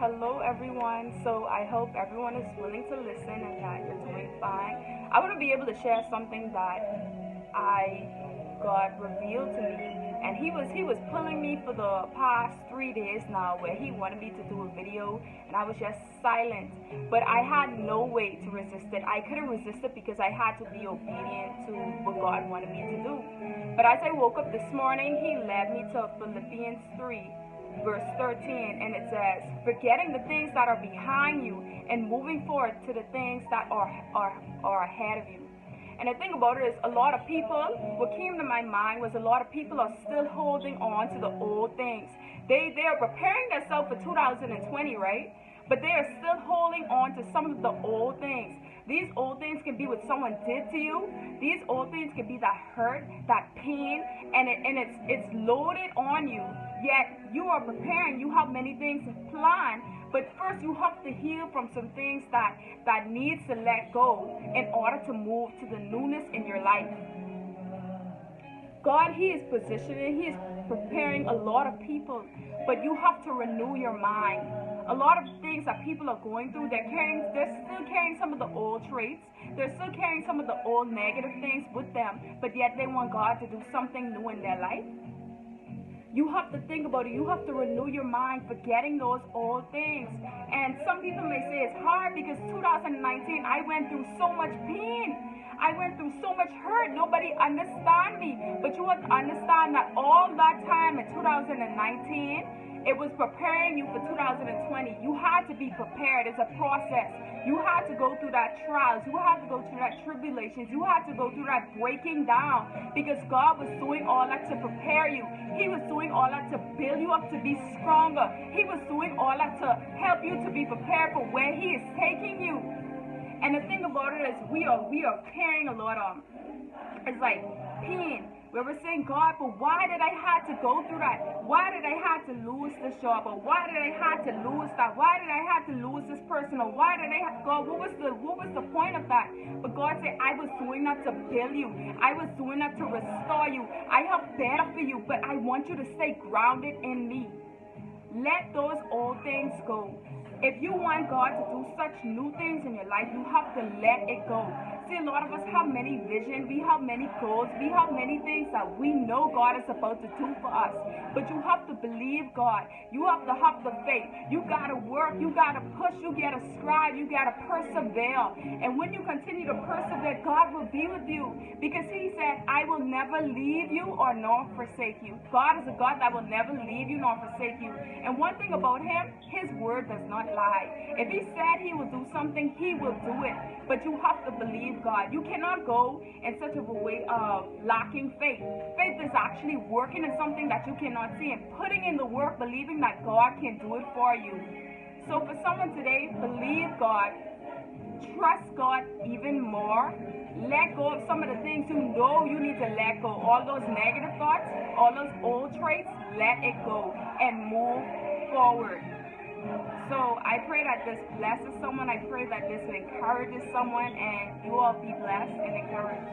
Hello everyone. So I hope everyone is willing to listen and that you're doing fine. I want to be able to share something that God revealed to me, and he was pulling me for the past 3 days now, where he wanted me to do a video, and I was just silent. But I had no way to resist it. I couldn't resist it because I had to be obedient to what God wanted me to do. But as I woke up this morning, he led me to Philippians 3, verse 13, and it says, forgetting the things that are behind you and moving forward to the things that are ahead of you. And the thing about it is, a lot of people, what came to my mind was a lot of people are still holding on to the old things. They are preparing themselves for 2020, right? But they are still holding on to some of the old things. These old things can be what someone did to you. These old things can be that hurt, that pain, and it's loaded on you. Yet you are preparing. You have many things planned, but first you have to heal from some things that needs to let go in order to move to the newness in your life. God, He is positioning, He is preparing a lot of people, but you have to renew your mind. A lot of things that people are going through, they're still carrying some of the old traits. They're still carrying some of the old negative things with them, but yet they want God to do something new in their life. You have to think about it. You have to renew your mind, forgetting those old things. And some people may say it's hard because 2019, I went through so much pain. I went through so much hurt. Nobody understand me. But you have to understand that all that time in 2019, it was preparing you for 2020. You had to be prepared. It's a process. You had to go through that trials. You had to go through that tribulations. You had to go through that breaking down, because God was doing all that to prepare you. He was doing all that to build you up to be stronger. He was doing all that to help you to be prepared for where He is taking you. And the thing about it is, we are carrying a lot of, it's like pain, where we're saying, God, but why did I have to go through that? Why did I have to lose this job? Or why did I have to lose that? Why did I have to lose this person? Or why did God, what was the point of that? But God said, I was doing that to build you. I was doing that to restore you. I have better for you, but I want you to stay grounded in me. Let those old things go. If you want God to do such new things in your life, you have to let it go. See, a lot of us have many visions, we have many goals, we have many things that we know God is about to do for us. But you have to believe God. You have to have the faith. You got to work. You got to push. You got to strive. You got to persevere. And when you continue to persevere, God will be with you, because He said, I will never leave you or nor forsake you. God is a God that will never leave you nor forsake you. And one thing about Him, His word does not lie. If He said He will do something, He will do it. But you have to believe God. You cannot go in such a way of lacking faith. Faith is actually working in something that you cannot see and putting in the work, believing that God can do it for you. So for someone today, believe God. Trust God even more. Let go of some of the things you know you need to let go. All those negative thoughts, all those old traits, let it go and move forward. So I pray that this blesses someone. I pray that this encourages someone, and you all be blessed and encouraged.